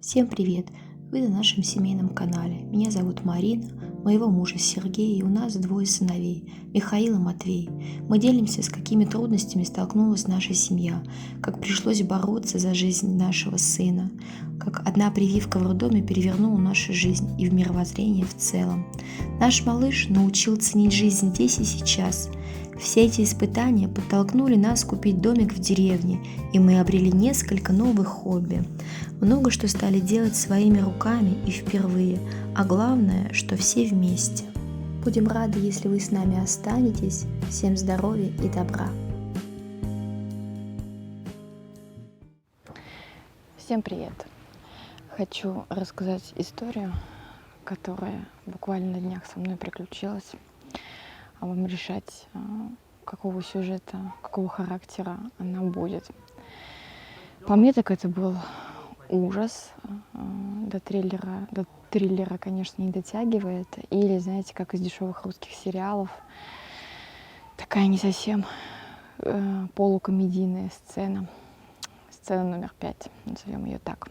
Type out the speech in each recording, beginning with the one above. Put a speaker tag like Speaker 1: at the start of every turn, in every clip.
Speaker 1: Всем привет! Вы на нашем семейном канале. Меня зовут Марина, моего мужа Сергей, и у нас двое сыновей, Михаил и Матвей. Мы делимся, с какими трудностями столкнулась наша семья, как пришлось бороться за жизнь нашего сына, как одна прививка в роддоме перевернула нашу жизнь и в мировоззрение в целом. Наш малыш научил ценить жизнь здесь и сейчас. Все эти испытания подтолкнули нас купить домик в деревне, и мы обрели несколько новых хобби. Много что стали делать своими руками и впервые, а главное, что все вместе. Будем рады, если вы с нами останетесь. Всем здоровья и добра.
Speaker 2: Всем привет! Хочу рассказать историю, которая буквально на днях со мной приключилась, а вам решать, какого сюжета, какого характера она будет. По мне так это был ужас, до триллера, конечно, не дотягивает, или, знаете, как из дешевых русских сериалов, такая не совсем полукомедийная сцена номер 5, назовем ее так.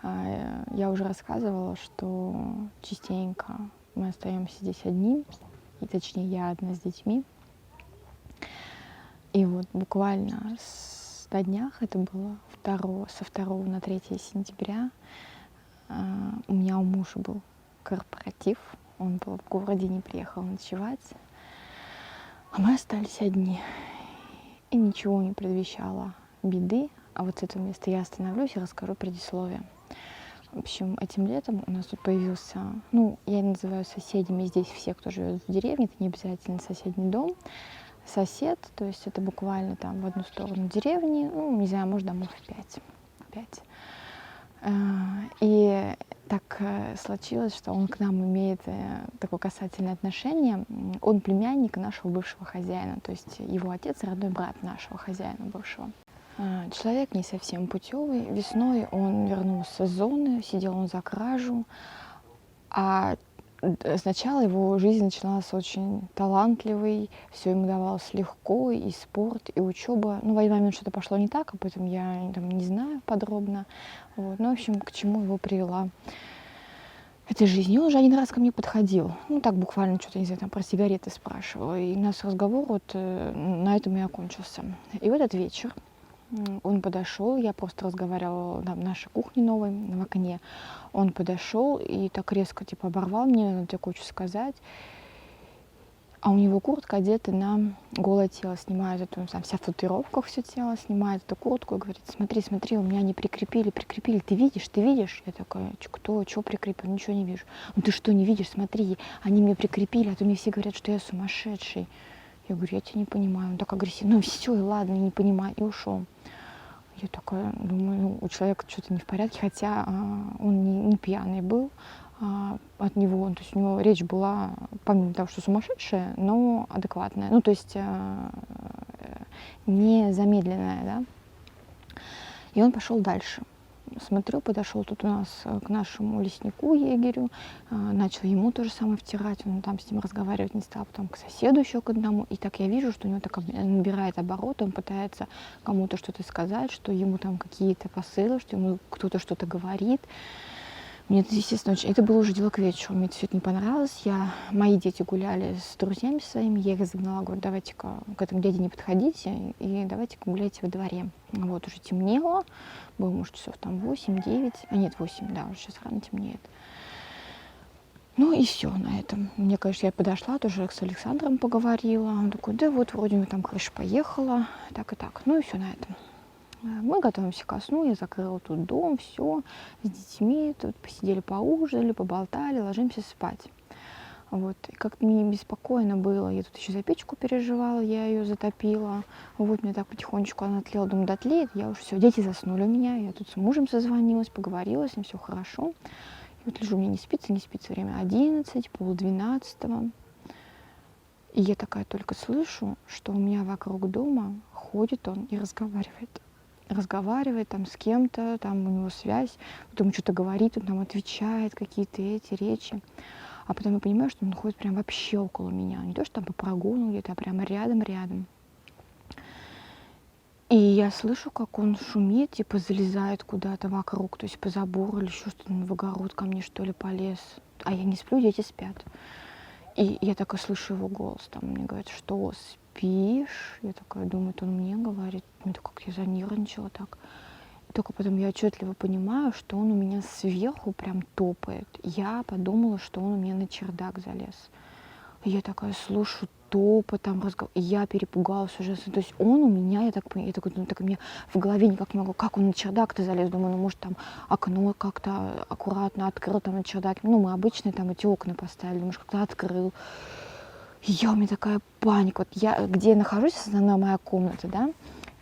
Speaker 2: Я уже рассказывала, что частенько мы остаемся здесь одни, и точнее я одна с детьми. И вот буквально на днях, это было со 2 на 3 сентября, у меня у мужа был корпоратив, он был в городе, не приехал ночевать, а мы остались одни. И ничего не предвещало беды, а вот с этого места я остановлюсь и расскажу предисловие. В общем, этим летом у нас тут появился, я называю соседями здесь все, кто живет в деревне, это не обязательно соседний дом. Сосед, то есть это буквально там в одну сторону деревни, не знаю, может, домов 5. И так случилось, что он к нам имеет такое касательное отношение. Он племянник нашего бывшего хозяина, то есть его отец — родной брат нашего хозяина бывшего. Человек не совсем путевый. Весной он вернулся с зоны, сидел он за кражу, а сначала его жизнь начиналась очень талантливой, все ему давалось легко, и спорт, и учеба. В один момент что-то пошло не так, об этом я не знаю подробно. Вот. В общем, к чему его привела эта жизнь. И он уже один раз ко мне подходил. Так буквально что-то, не знаю, там про сигареты спрашивал. И у нас разговор на этом и окончился. И в этот вечер он подошел, я просто разговаривала на нашей кухне новой, в окне. Он подошел и так резко оборвал меня, такое хочу сказать. А у него куртка одета на голое тело, снимает эту, вся в татуировках, все тело, снимает эту куртку и говорит: смотри, у меня не прикрепили, ты видишь? Я такая: кто, что прикрепил? Ничего не вижу. Ты что, не видишь? Смотри, они мне прикрепили, а то мне все говорят, что я сумасшедший. Я говорю: я тебя не понимаю. Он так агрессивно: все, ладно, не понимаю, и ушел. Я такая думаю, у человека что-то не в порядке, хотя он не пьяный был от него, то есть у него речь была, помимо того, что сумасшедшая, но адекватная, то есть не замедленная, да. И он пошел дальше. Смотрю, подошел тут у нас к нашему леснику, егерю, начал ему то же самое втирать, он там с ним разговаривать не стал, потом к соседу еще к одному, и так я вижу, что у него так набирает обороты, он пытается кому-то что-то сказать, что ему там какие-то посылы, что ему кто-то что-то говорит. Мне это, естественно, это было уже дело к вечеру, мне это все это не понравилось. Мои дети гуляли с друзьями своими, я их загнала, говорю: давайте-ка к этому дяде не подходите, и давайте-ка гуляйте во дворе. Вот уже темнело, было, может, часов 8-9, 8, да, уже сейчас рано темнеет. И все на этом. Мне, конечно, я подошла, тоже с Александром поговорила, он такой: да вот, вроде мы там, крыша поехала, так и так, и все на этом. Мы готовимся ко сну, я закрыла тут дом, все, с детьми, тут посидели, поужинали, поболтали, ложимся спать. Вот, и как-то мне беспокойно было, я тут еще за печку переживала, я ее затопила, мне так потихонечку она тлела, думаю, дотлеет, я уже все, дети заснули у меня, я тут с мужем созвонилась, поговорила с ним, все хорошо. И вот лежу, мне не спится, время 11, 11:30, и я такая только слышу, что у меня вокруг дома ходит он и разговаривает там с кем-то, там у него связь, потом что-то говорит, он там отвечает, какие-то эти речи. А потом я понимаю, что он ходит прям вообще около меня. Не то, что там по прогону где-то, а прямо рядом. И я слышу, как он шумит, типа залезает куда-то вокруг, то есть по забору или еще что-то, в огород ко мне, что ли, полез. А я не сплю, дети спят. И я такая слышу его голос, там мне говорит, что спишь? Я такая думаю, это он мне говорит. Ну, так как я занервничала так. И только потом я отчетливо понимаю, что он у меня сверху прям топает. Я подумала, что он у меня на чердак залез. И я такая слушаю топот, там разговор. И я перепугалась ужасно. То есть он у меня, я так понимаю, я такой, думаю, так у меня в голове никак не могу, как он на чердак-то залез. Думаю, ну может там окно как-то аккуратно открыл там на чердаке. Ну мы обычные там эти окна поставили, может как-то открыл. И у меня такая паника. Вот я, где я нахожусь, основная моя комната, да,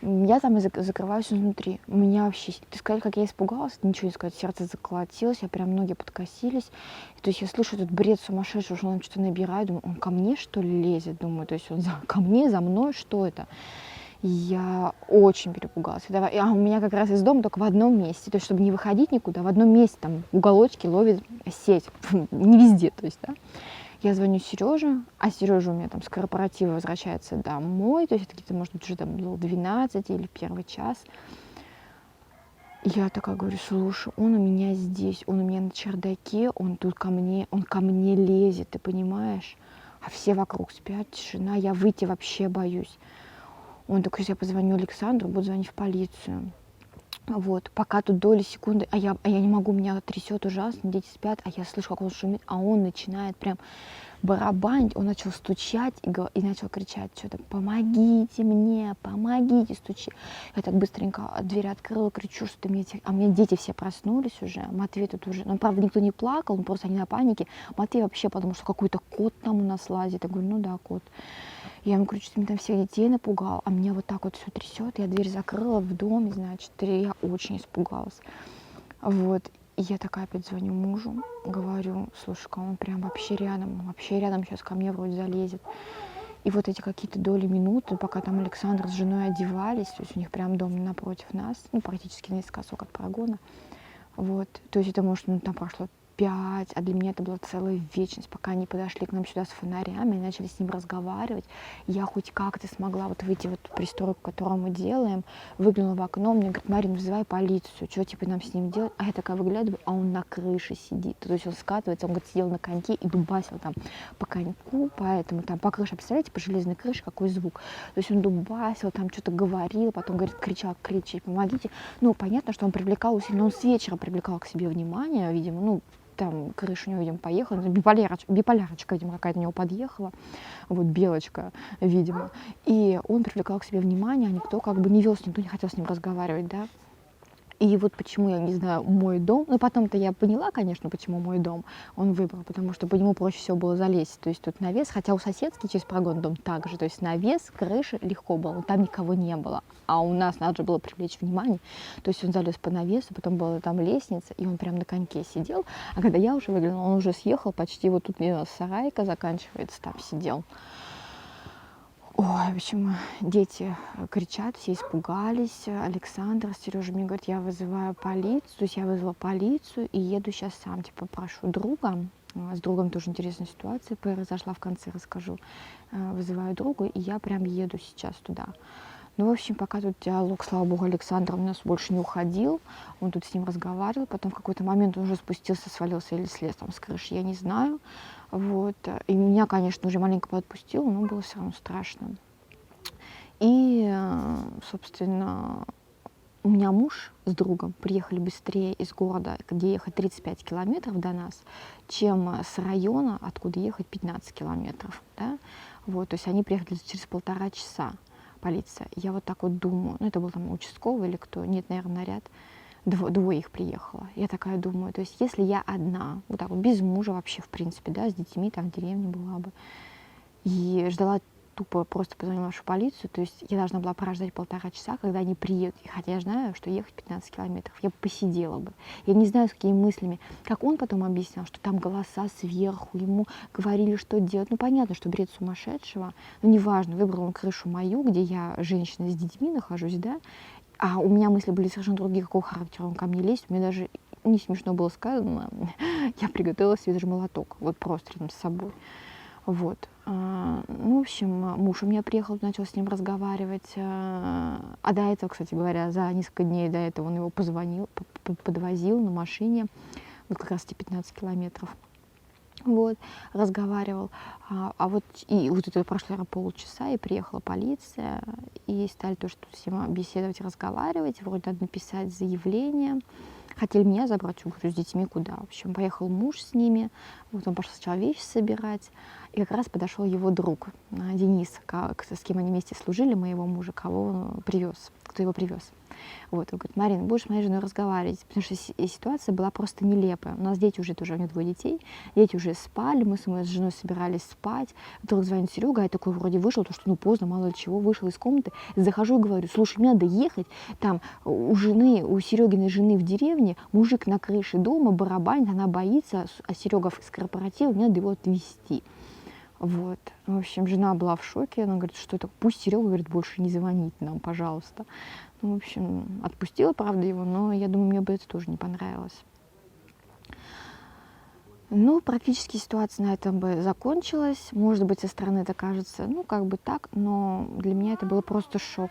Speaker 2: я там и закрываюсь изнутри. У меня вообще, ты сказать, как я испугалась, ничего не сказать, сердце заколотилось, я прям ноги подкосились. И, то есть я слышу этот бред сумасшедший, что он что-то набирает, думаю, он ко мне что ли лезет, думаю, то есть он ко мне, за мной, что это? И я очень перепугалась. А у меня как раз из дома только в одном месте, то есть чтобы не выходить никуда, в одном месте, там в уголочке ловит сеть, не везде, то есть, да. Я звоню Сереже, а Сережа у меня там с корпоратива возвращается домой, то есть это где-то, может быть, уже там было 12 или 1 час. Я такая говорю, слушай, он у меня здесь, он у меня на чердаке, он тут ко мне лезет, ты понимаешь? А все вокруг спят, тишина, я выйти вообще боюсь. Он такой, я позвоню Александру, буду звонить в полицию. Вот, пока тут доли секунды, а я не могу, меня трясет ужасно, дети спят, а я слышу, как он шумит, а он начинает прям барабанить, он начал стучать и начал кричать что-то: помогите мне, помогите, стучи. Я так быстренько дверь открыла, кричу, что ты мне... А у меня дети все проснулись уже, Матвей тут уже... Ну, правда, никто не плакал, просто они на панике. Матвей вообще подумал, что какой-то кот там у нас лазит. Я говорю, ну да, кот. Я ему говорю, что ты мне там всех детей напугал, а меня вот так вот все трясет. Я дверь закрыла в доме, значит, и я очень испугалась. Вот. И я такая опять звоню мужу, говорю, слушай-ка, он прям вообще рядом сейчас ко мне вроде залезет. И вот эти какие-то доли минуты, пока там Александр с женой одевались, то есть у них прям дом напротив нас, ну, практически наискосок от прогона. Вот. То есть это, может, ну, там прошло 5, а для меня это была целая вечность, пока они подошли к нам сюда с фонарями и начали с ним разговаривать. Я хоть как-то смогла вот выйти в эту пристройку, которую мы делаем, выглянула в окно, мне говорит, Марин, вызывай полицию, что типа нам с ним делать? А я такая выглядываю, а он на крыше сидит. То есть он скатывается, он говорит, сидел на коньке и дубасил там по коньку, поэтому там по крыше, представляете, по железной крыше какой звук. То есть он дубасил, там что-то говорил, потом, говорит, кричал, помогите. Ну, понятно, что он привлекал усиленно, он с вечера привлекал к себе внимание, видимо, ну, там крыша у него, видимо, поехала, биполярочка, видимо, какая-то у него подъехала, вот белочка, видимо, и он привлекал к себе внимание, а никто как бы не вел с ним, никто не хотел с ним разговаривать, да. И вот почему, я не знаю, мой дом, ну потом-то я поняла, конечно, почему мой дом он выбрал, потому что по нему проще всего было залезть, то есть тут навес, хотя у соседки через прогон дом также, то есть навес, крыша легко было, там никого не было, а у нас надо же было привлечь внимание, то есть он залез по навесу, потом была там лестница, и он прям на коньке сидел, а когда я уже выглянула, он уже съехал, почти вот тут у нас сарайка заканчивается, там сидел. Ой, в общем, дети кричат, все испугались. Александр, Сережа мне говорит, я вызываю полицию. То есть я вызвала полицию и еду сейчас сам, типа, прошу друга. С другом тоже интересная ситуация произошла, в конце расскажу. Вызываю друга, и я прям еду сейчас туда. Ну, в общем, пока тут диалог, слава богу, Александр у нас больше не уходил. Он тут с ним разговаривал. Потом в какой-то момент он уже спустился, свалился или слез там с крыши, я не знаю. Вот. И меня, конечно, уже маленько подпустило, но было все равно страшно. И, собственно, у меня муж с другом приехали быстрее из города, где ехать 35 километров до нас, чем с района, откуда ехать 15 километров. Да? Вот, то есть они приехали через 1,5 часа, полиция. Я вот так вот думаю, ну это был там участковый или кто, нет, наверное, наряд. Двое их приехало. Я такая думаю, то есть если я одна, вот так вот, без мужа вообще, в принципе, да, с детьми, там в деревне была бы, и ждала тупо, просто позвонила в нашу полицию, то есть я должна была прождать 1,5 часа, когда они приедут, и хотя я знаю, что ехать 15 километров, я бы посидела бы. Я не знаю, с какими мыслями. Как он потом объяснял, что там голоса сверху, ему говорили, что делать. Ну, понятно, что бред сумасшедшего, но неважно, выбрал он крышу мою, где я, женщина с детьми, нахожусь, да, а у меня мысли были совершенно другие, какого характера он ко мне лезет. Мне даже не смешно было сказано. Я приготовила себе даже молоток, вот просто рядом с собой. Вот. Ну, в общем, муж у меня приехал, начал с ним разговаривать. А до этого, кстати говоря, за несколько дней до этого он его позвонил, подвозил на машине, вот как раз эти 15 километров. Вот, разговаривал. Вот это прошло, наверное, полчаса, и приехала полиция, и стали тоже тут с ним беседовать, разговаривать. Вроде надо написать заявление. Хотели меня забрать, говорю, с детьми куда? В общем, поехал муж с ними, вот он пошел сначала вещи собирать, и как раз подошел его друг Денис, с кем они вместе служили, моего мужа, кто его привез. Вот, он говорит: Марина, будешь с моей женой разговаривать, потому что ситуация была просто нелепая. У нас дети уже тоже, у него 2 детей, дети уже спали, мы с моей женой собирались спать. Вдруг звонит Серега, я такой вроде вышел, то что поздно, мало ли чего, вышел из комнаты, захожу и говорю: слушай, мне надо ехать, там у Серегиной жены в деревне мужик на крыше дома барабанит, она боится, а Серега с корпоратива, мне надо его отвезти. Вот. В общем, жена была в шоке, она говорит, что это, пусть Серега, говорит, больше не звонит нам, пожалуйста. Ну, в общем, отпустила, правда, его, но я думаю, мне бы это тоже не понравилось. Ну, практически ситуация на этом бы закончилась. Может быть, со стороны это кажется, как бы так, но для меня это было просто шок.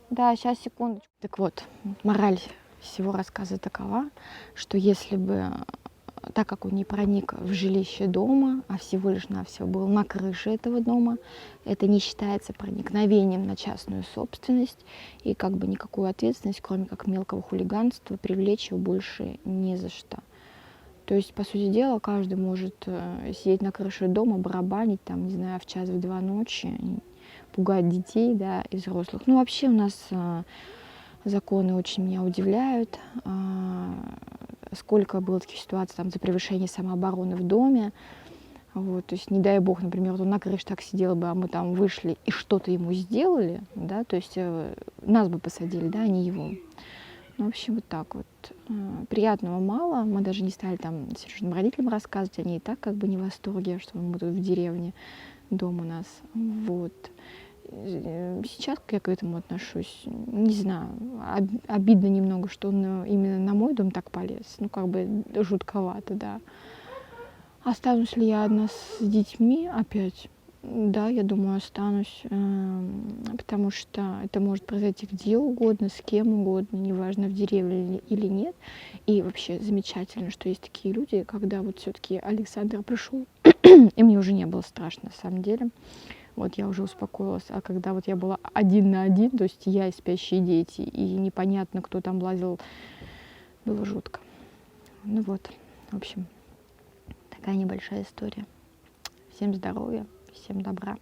Speaker 2: Да, сейчас, секундочку. Так вот, мораль всего рассказа такова, что если бы, так как он не проник в жилище дома, а всего лишь навсего был на крыше этого дома, это не считается проникновением на частную собственность, и как бы никакую ответственность, кроме как мелкого хулиганства, привлечь его больше не за что. То есть, по сути дела, каждый может сидеть на крыше дома, барабанить, там, не знаю, в 1-2 ночи, пугать детей, да, и взрослых. Ну, вообще у нас законы очень меня удивляют. Сколько было таких ситуаций там, за превышение самообороны в доме. Вот, то есть, не дай бог, например, вот он на крыше так сидел бы, а мы там вышли и что-то ему сделали, да, то есть нас бы посадили, да, а не его. Ну, в общем, вот так вот. Приятного мало. Мы даже не стали там Сережиным родителям рассказывать. Они и так как бы не в восторге, что мы тут в деревне, дом у нас. Вот. Сейчас, как я к этому отношусь, не знаю. Обидно немного, что он именно на мой дом так полез. Ну, как бы жутковато, да. Останусь ли я одна с детьми опять? Да, я думаю, останусь, потому что это может произойти где угодно, с кем угодно, неважно, в деревне или нет. И вообще замечательно, что есть такие люди, когда вот все-таки Александр пришел, и мне уже не было страшно, на самом деле. Вот я уже успокоилась. А когда вот я была 1 на 1, то есть я и спящие дети, и непонятно, кто там лазил, было жутко. Ну вот, в общем, такая небольшая история. Всем здоровья. Всем добра.